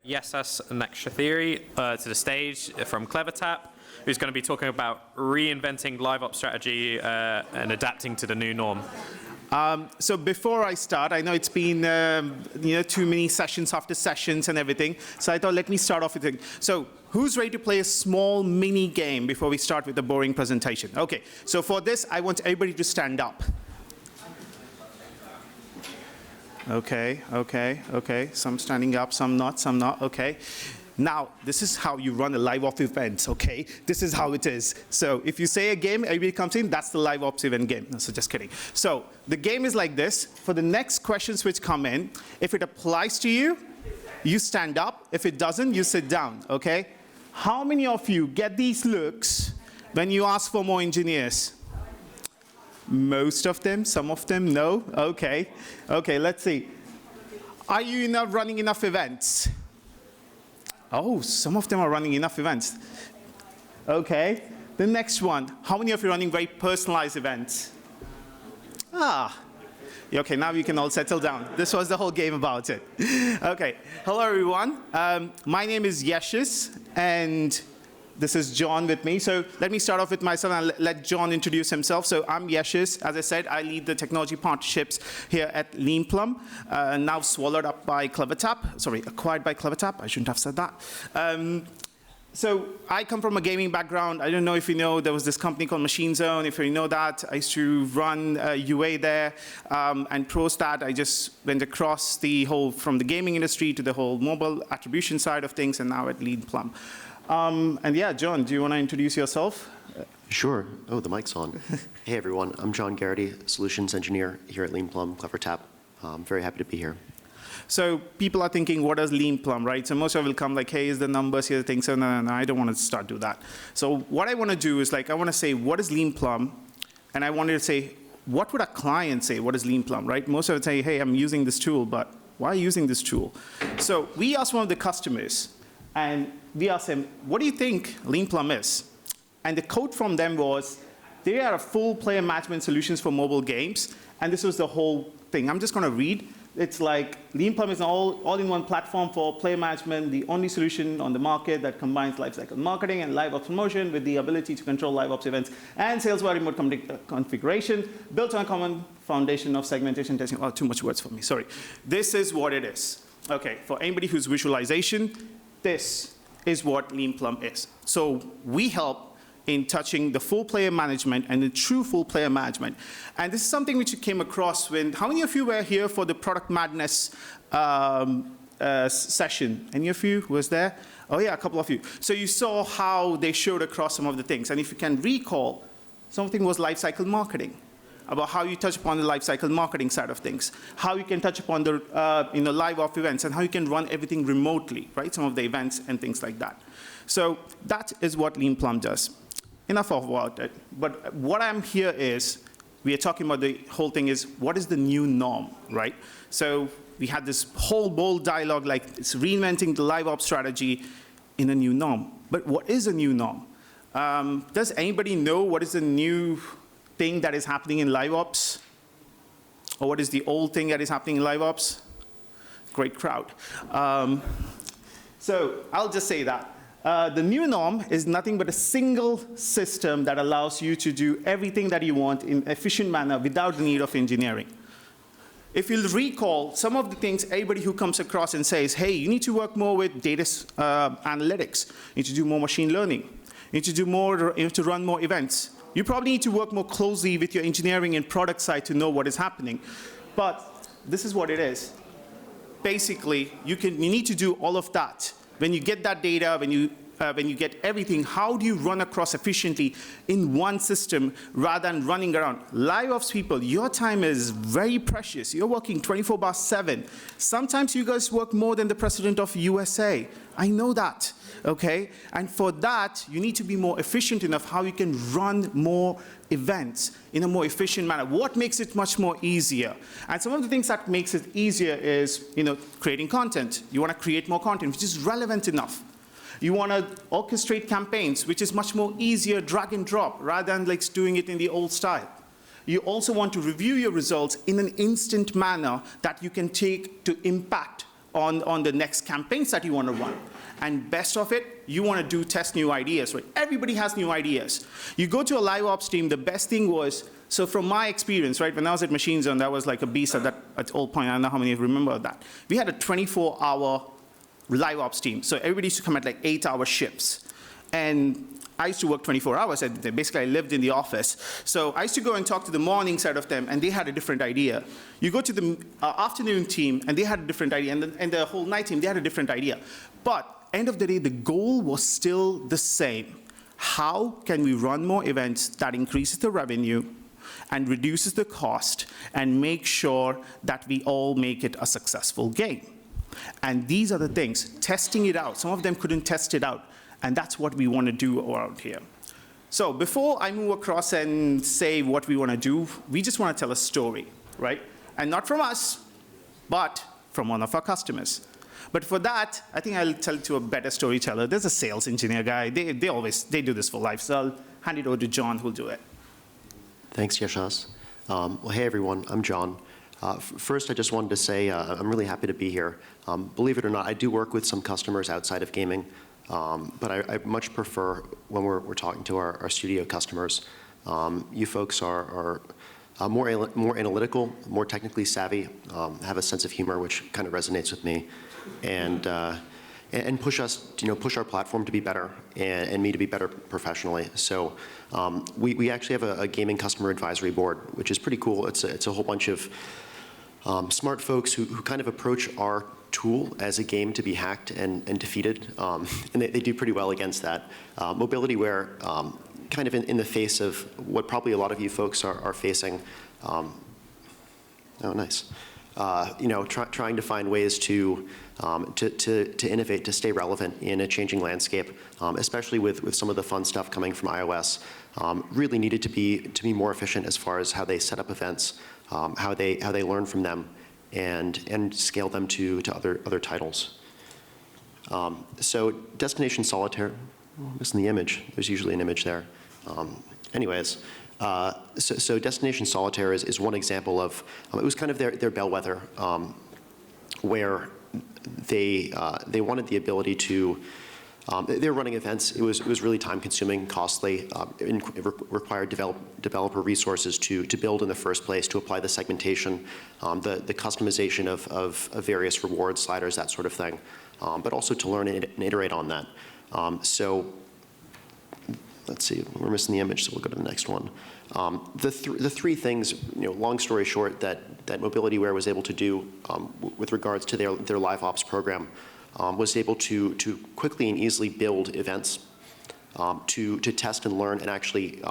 Yeshas Nakshathri to the stage from CleverTap, who's going to be talking about reinventing LiveOps strategy and adapting to the new norm. So before I start, I know it's been too many sessions after sessions and everything, so I thought let me start off with it. So who's ready to play a small mini game before we start with the boring presentation? Okay, so for this, I want everybody to stand up. Okay. Some standing up, some not, okay. Now, this is how you run a LiveOps event, okay? This is how it is. So if you say a game, everybody comes in, that's the LiveOps event game. No, so just kidding. So the game is like this. For the next questions which come in, if it applies to you, you stand up. If it doesn't, you sit down, okay? How many of you get these looks when you ask for more engineers? Most of them, some of them, no? Okay, let's see. Are you running enough events? Oh, some of them are running enough events. Okay, the next one. How many of you are running very personalized events? Okay, now you can all settle down. This was the whole game about it. Okay, hello everyone. My name is Yeshas, and this is John with me. So let me start off with myself and let John introduce himself. So I'm Yeshas. As I said, I lead the technology partnerships here at LiveOps, now swallowed up by CleverTap. Sorry, acquired by CleverTap. I shouldn't have said that. So I come from a gaming background. I don't know if you know, there was this company called Machine Zone. If you know that, I used to run UA there. And post that, I just went across the whole, from the gaming industry to the whole mobile attribution side of things, and now at LiveOps. And yeah, John, do you want to introduce yourself? Sure. Oh, the mic's on. Hey, everyone. I'm John Garrity, Solutions Engineer here at LiveOps, CleverTap. I'm very happy to be here. So people are thinking, what is LiveOps, right? So most of them will come like, hey, here's the numbers, here's the things. So no, I don't want to start do that. So what I want to do is, I want to say, what is LiveOps? And I wanted to say, what would a client say, what is LiveOps, right? Most of them say, hey, I'm using this tool, but why are you using this tool? So we asked one of the customers, and we asked them, what do you think LiveOps is? And the quote from them was, they are a full player management solutions for mobile games. And this was the whole thing. I'm just going to read. It's like, LiveOps is an all-in-one platform for player management, the only solution on the market that combines lifecycle marketing and LiveOps promotion with the ability to control LiveOps events and sales by remote configuration, built on a common foundation of segmentation testing. Oh, too much words for me, sorry. This is what it is. Okay, for anybody who's visualization, this is what LiveOps is. So we help in touching the full player management and the true full player management. And this is something which you came across when, how many of you were here for the Product Madness session? Any of you who was there? Oh yeah, a couple of you. So you saw how they showed across some of the things. And if you can recall, something was lifecycle marketing, about how you touch upon the lifecycle marketing side of things, how you can touch upon the LiveOps events, and how you can run everything remotely, right? Some of the events and things like that. So that is what LiveOps does. Enough about it. But what I'm here is, we are talking about the whole thing is, what is the new norm, right? So we had this whole bold dialogue, like it's reinventing the LiveOps strategy in a new norm. But what is a new norm? Does anybody know what is the new thing that is happening in LiveOps? Or what is the old thing that is happening in LiveOps? Great crowd. So I'll just say that. The new norm is nothing but a single system that allows you to do everything that you want in an efficient manner without the need of engineering. If you'll recall, some of the things everybody who comes across and says, hey, you need to work more with data analytics, you need to do more machine learning, you need to do more, you need to run more events. You probably need to work more closely with your engineering and product side to know what is happening. But this is what it is. Basically, you need to do all of that. When you get that data, when you get everything, how do you run across efficiently in one system rather than running around? LiveOps people, your time is very precious. You're working 24/7. Sometimes you guys work more than the president of USA. I know that, okay? And for that, you need to be more efficient enough how you can run more events in a more efficient manner. What makes it much more easier? And some of the things that makes it easier is, creating content. You want to create more content, which is relevant enough. You want to orchestrate campaigns, which is much more easier, drag and drop, rather than doing it in the old style. You also want to review your results in an instant manner that you can take to impact on the next campaigns that you want to run. And best of it, you want to test new ideas, right? Everybody has new ideas. You go to a LiveOps team, the best thing was, so from my experience, right, when I was at Machine Zone, that was like a beast at all point. I don't know how many remember that. We had a 24-hour LiveOps team. So everybody used to come at like 8-hour shifts. And I used to work 24 hours. Basically, I lived in the office. So I used to go and talk to the morning side of them, and they had a different idea. You go to the afternoon team, and they had a different idea. And the whole night team, they had a different idea. But end of the day, the goal was still the same. How can we run more events that increases the revenue and reduces the cost and make sure that we all make it a successful game? And these are the things, testing it out. Some of them couldn't test it out. And that's what we want to do around here. So before I move across and say what we want to do, we just want to tell a story, right? And not from us, but from one of our customers. But for that, I think I'll tell it to a better storyteller. There's a sales engineer guy. They do this for life. So I'll hand it over to John, who'll do it. Thanks, Yeshas. Well, hey, everyone. I'm John. First, I just wanted to say I'm really happy to be here. Believe it or not, I do work with some customers outside of gaming. But I much prefer when we're talking to our studio customers. You folks are more analytical, more technically savvy, have a sense of humor, which kind of resonates with me, and push us, push our platform to be better, and me to be better professionally. So we actually have a gaming customer advisory board, which is pretty cool. It's a whole bunch of smart folks who kind of approach our tool as a game to be hacked and defeated, and they do pretty well against that. Mobilityware, kind of in the face of what probably a lot of you folks are facing. Oh, nice. Trying to find ways to innovate, to stay relevant in a changing landscape, especially with some of the fun stuff coming from iOS. Really needed to be more efficient as far as how they set up events, how they learn from them, and scale them to other titles. So Destination Solitaire, missing the image. There's usually an image there. Anyways, so Destination Solitaire is one example of, it was kind of their bellwether, where they wanted the ability to, they were running events. It was really time-consuming, costly. It required developer resources to build in the first place, to apply the segmentation, the customization of various reward sliders, that sort of thing, but also to learn and iterate on that. So let's see, we're missing the image, so we'll go to the next one. The three things, long story short, that Mobilityware was able to do with regards to their LiveOps program was able to quickly and easily build events, to test and learn and actually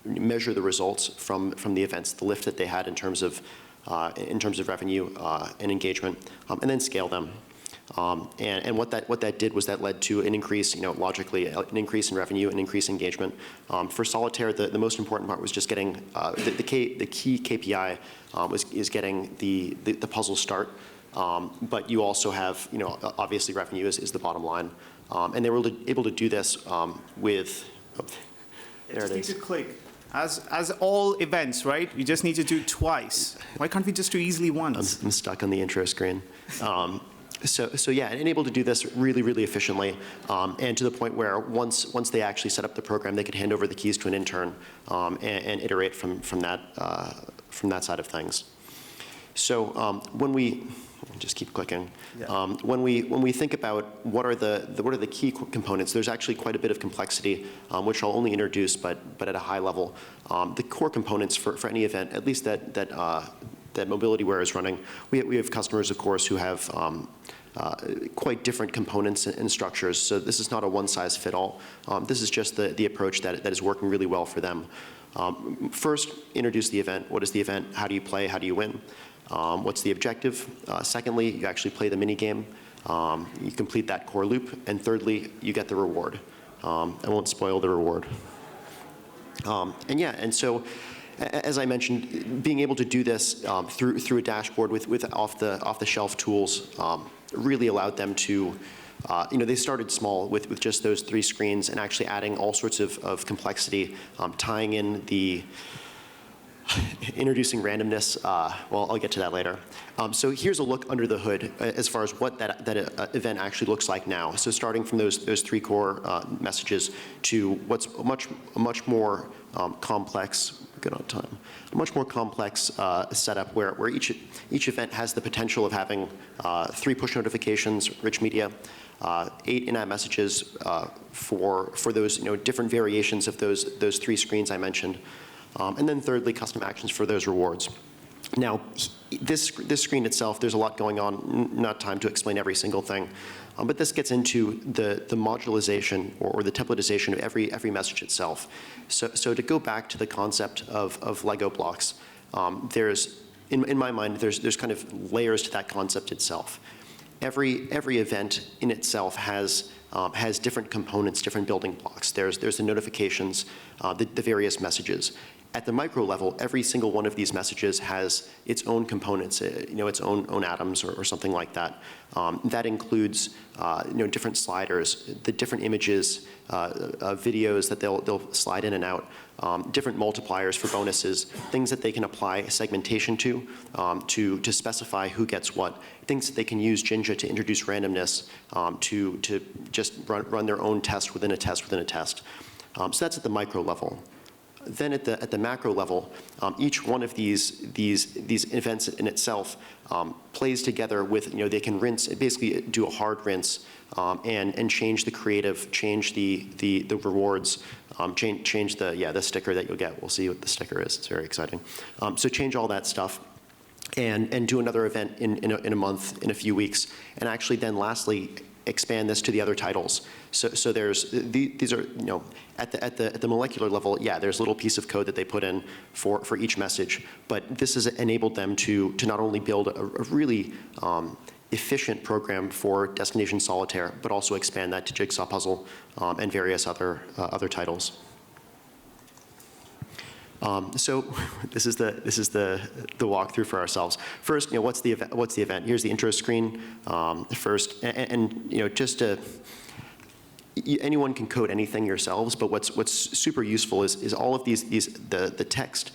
measure the results from the events, the lift that they had in terms of revenue and engagement, and then scale them. And what that did was that led to an increase, logically, an increase in revenue, an increase in engagement. For Solitaire, the most important part was just getting the key KPI is getting the puzzle start. But you also have, obviously revenue is the bottom line. And they were able to do this with, there it is. Just need to click. As all events, right? You just need to do twice. Why can't we just do easily once? I'm stuck on the intro screen. So yeah, and able to do this really, really efficiently, and to the point where once they actually set up the program, they could hand over the keys to an intern and iterate from that side of things. So when we just keep clicking. Yeah. When we think about what are the key components, there's actually quite a bit of complexity, which I'll only introduce, but at a high level. The core components for any event, at least that Mobilityware is running, we have customers, of course, who have quite different components and structures. So this is not a one-size-fit-all. This is just the approach that is working really well for them. First, introduce the event. What is the event? How do you play? How do you win? What's the objective? Secondly, you actually play the mini game. You complete that core loop. And thirdly, you get the reward. I won't spoil the reward. And so, as I mentioned, being able to do this through a dashboard with off-the-shelf tools really allowed them to, they started small with just those 3 screens and actually adding all sorts of complexity, tying in the introducing randomness, well, I'll get to that later. So here's a look under the hood as far as what that event actually looks like now. So starting from those three core messages to what's a much more complex, good on time, a much more complex setup where each event has the potential of having 3 push notifications, rich media, 8 in-app messages for those different variations of those 3 screens I mentioned. And then thirdly, custom actions for those rewards. Now, this screen itself, there's a lot going on, not time to explain every single thing, but this gets into the modularization or the templatization of every message itself. So to go back to the concept of Lego blocks, there's, in my mind, there's kind of layers to that concept itself. Every event in itself has different components, different building blocks. There's the notifications, the various messages. At the micro level, every single one of these messages has its own components, its own atoms or something like that. That includes different sliders, the different images, videos that they'll slide in and out, different multipliers for bonuses, things that they can apply segmentation to specify who gets what, things that they can use Jinja to introduce randomness to just run their own test within a test within a test. So that's at the micro level. Then at the macro level, each one of these events in itself plays together with, they can rinse, basically do a hard rinse and change the creative, change the rewards, change the sticker that you'll get. We'll see what the sticker is. It's very exciting. So change all that stuff and do another event in a month, in a few weeks, and actually then lastly expand this to the other titles. So there's these are at the molecular level, yeah, there's a little piece of code that they put in for each message, but this has enabled them to not only build a really efficient program for Destination Solitaire, but also expand that to Jigsaw Puzzle and various other titles. So this is the walkthrough for ourselves. First, what's the event? Here's the intro screen first, and just to, anyone can code anything yourselves, but what's super useful is all of the text,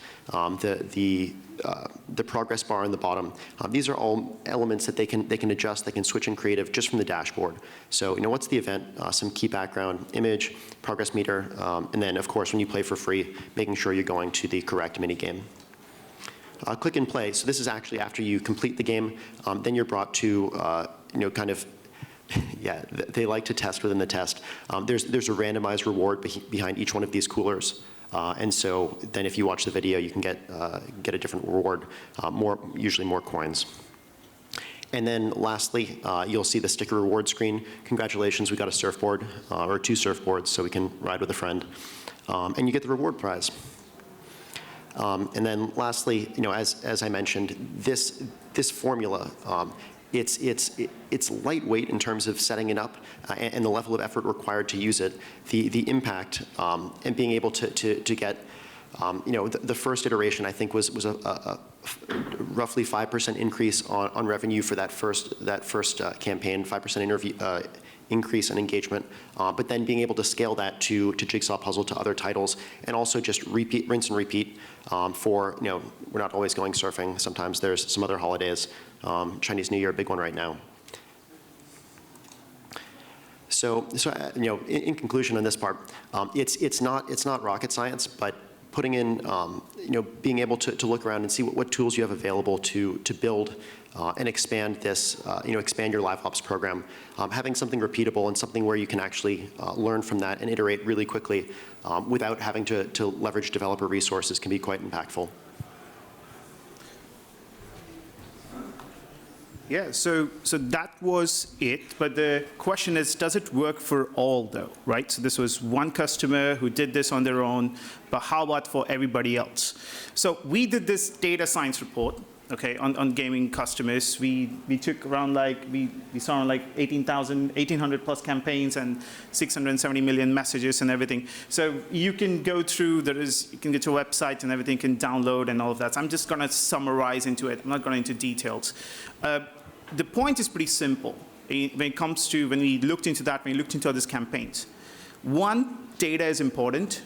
the progress bar on the bottom. These are all elements that they can adjust, they can switch in creative just from the dashboard. So what's the event? Some key background, image, progress meter, and then of course when you play for free, making sure you're going to the correct mini game. Click and play. So this is actually after you complete the game. Then you're brought to kind of. Yeah, they like to test within the test. There's a randomized reward behind each one of these coolers. And so then if you watch the video, you can get a different reward, usually more coins. And then lastly, you'll see the sticker reward screen. Congratulations, we got a surfboard, or 2 surfboards, so we can ride with a friend. And you get the reward prize. And then lastly, as I mentioned, this formula, it's lightweight in terms of setting it up and the level of effort required to use it, the impact, and being able to get, the first iteration I think was a roughly 5% increase on revenue for that first campaign, 5% increase in engagement, but then being able to scale that to Jigsaw Puzzle, to other titles, and also just rinse and repeat for, we're not always going surfing. Sometimes there's some other holidays. Chinese New Year, a big one right now. So in conclusion on this part, it's not rocket science, but putting in, being able to look around and see what tools you have available to build and expand this, expand your LiveOps program. Having something repeatable and something where you can actually learn from that and iterate really quickly without having to leverage developer resources can be quite impactful. Yeah, so that was it, but the question is, does it work for all though, right? So this was one customer who did this on their own, but how about for everybody else? So we did this data science report, okay, on gaming customers. We took around we saw around 1,800 plus campaigns and 670 million messages and everything. So you can go through, you can get to a website and everything, can download and all of that. So I'm just gonna summarize into it. I'm not going into details. The point is pretty simple when it comes to, when we looked into that, when we looked into all these campaigns. One, data is important.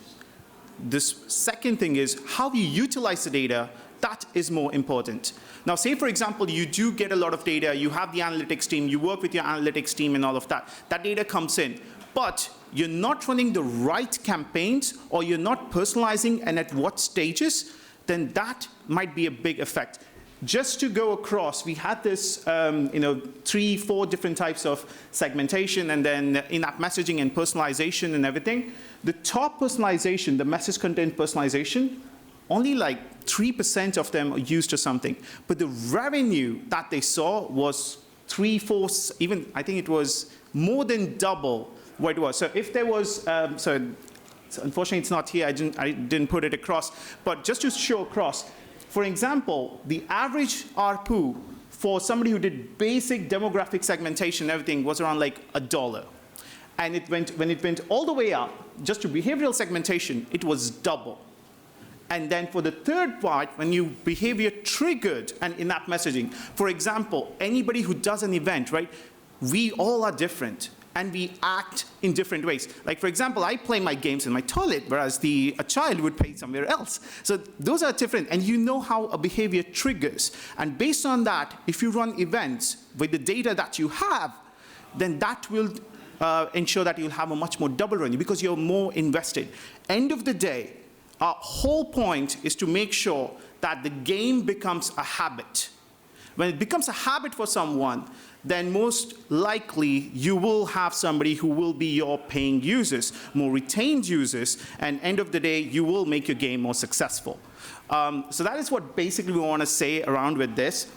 this second thing is how you utilize the data. That is more important. Now, say, for example, you do get a lot of data, you have the analytics team, you work with your analytics team and all of that. That data comes in, but you're not running the right campaigns, or you're not personalizing and at what stages, then that might be a big effect. Just to go across, we had this, 3, 4 different types of segmentation, and then in-app messaging and personalization and everything. The top personalization, the message content personalization, only like 3% of them are used to something. But the revenue that they saw was 3, 4, even I think it was more than double what it was. So if there was, so unfortunately it's not here, I didn't put it across, but just to show across, for example, the average ARPU for somebody who did basic demographic segmentation and everything was around like $1. And when it went all the way up, just to behavioral segmentation, it was double. And then for the third part, when you behavior triggered and in-app messaging, for example, anybody who does an event, right, we all are different. And we act in different ways. Like, for example, I play my games in my toilet, whereas a child would play somewhere else. So those are different, and you know how a behavior triggers. And based on that, if you run events with the data that you have, then that will ensure that you'll have a much more double revenue because you're more invested. End of the day, our whole point is to make sure that the game becomes a habit. When it becomes a habit for someone, then most likely you will have somebody who will be your paying users, more retained users, and end of the day, you will make your game more successful. So that is what basically we want to say around with this.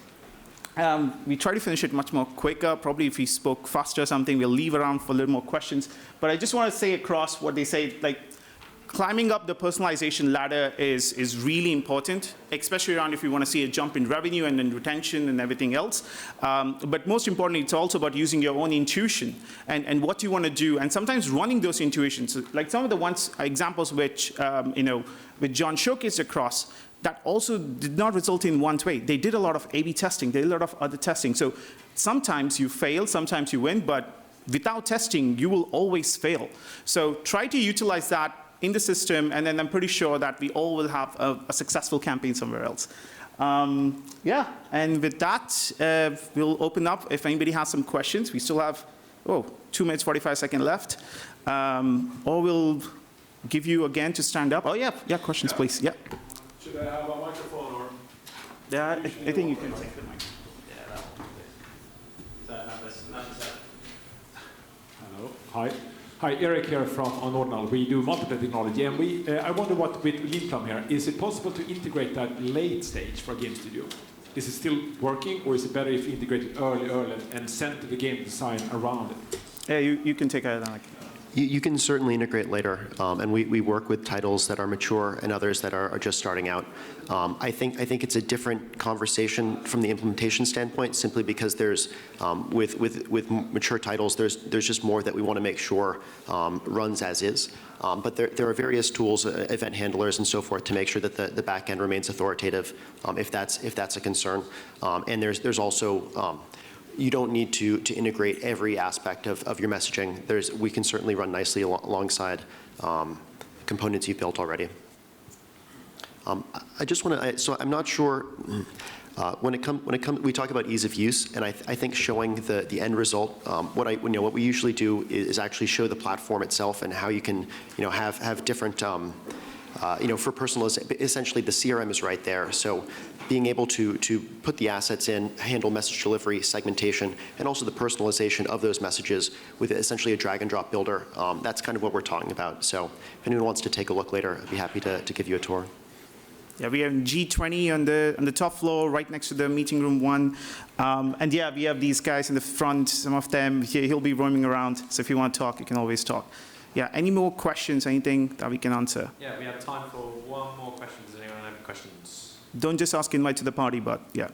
We try to finish it much more quicker. Probably if we spoke faster or something, we'll leave around for a little more questions. But I just want to say across what they say, like, climbing up the personalization ladder is really important, especially around if you want to see a jump in revenue and in retention and everything else. But most importantly, it's also about using your own intuition and what you want to do, and sometimes running those intuitions. Like some of the examples which which John showcased across, that also did not result in one way. They did a lot of A/B testing. They did a lot of other testing. So sometimes you fail, sometimes you win, but without testing, you will always fail. So try to utilize that in the system, and then I'm pretty sure that we all will have a successful campaign somewhere else. Yeah, and with that, we'll open up if anybody has some questions. We still have, 2 minutes, 45 seconds left. Or we'll give you again to stand up. Oh, yeah, questions, please. Yeah. Should I have a microphone or? Yeah, I think you can take the mic. Yeah, that one. Hello. Hi. Hi, Eric here from Nordnal. We do multiple technology, and I wonder what with Limplam here, is it possible to integrate that late stage for a game studio? Is it still working, or is it better if you integrate it early and center the game design around it? Yeah, you can take it. You can certainly integrate later, and we work with titles that are mature and others that are just starting out. I think it's a different conversation from the implementation standpoint, simply because there's with mature titles there's just more that we want to make sure runs as is. But there are various tools, event handlers and so forth, to make sure that the back end remains authoritative if that's a concern. And there's also you don't need to integrate every aspect of your messaging. We can certainly run nicely alongside components you've built already. I just want to, so I'm not sure, when it comes, we talk about ease of use, and I think showing the end result, what we usually do is actually show the platform itself and how you can, have different, for personalization, essentially the CRM is right there. So being able to put the assets in, handle message delivery, segmentation, and also the personalization of those messages with essentially a drag and drop builder, that's kind of what we're talking about. So if anyone wants to take a look later, I'd be happy to give you a tour. Yeah, we have G20 on the top floor, right next to the meeting room 1. And yeah, we have these guys in the front, some of them, he'll be roaming around. So if you want to talk, you can always talk. Yeah, any more questions, anything that we can answer? Yeah, we have time for one more question. Does anyone have questions? Don't just ask invite to the party, but yeah.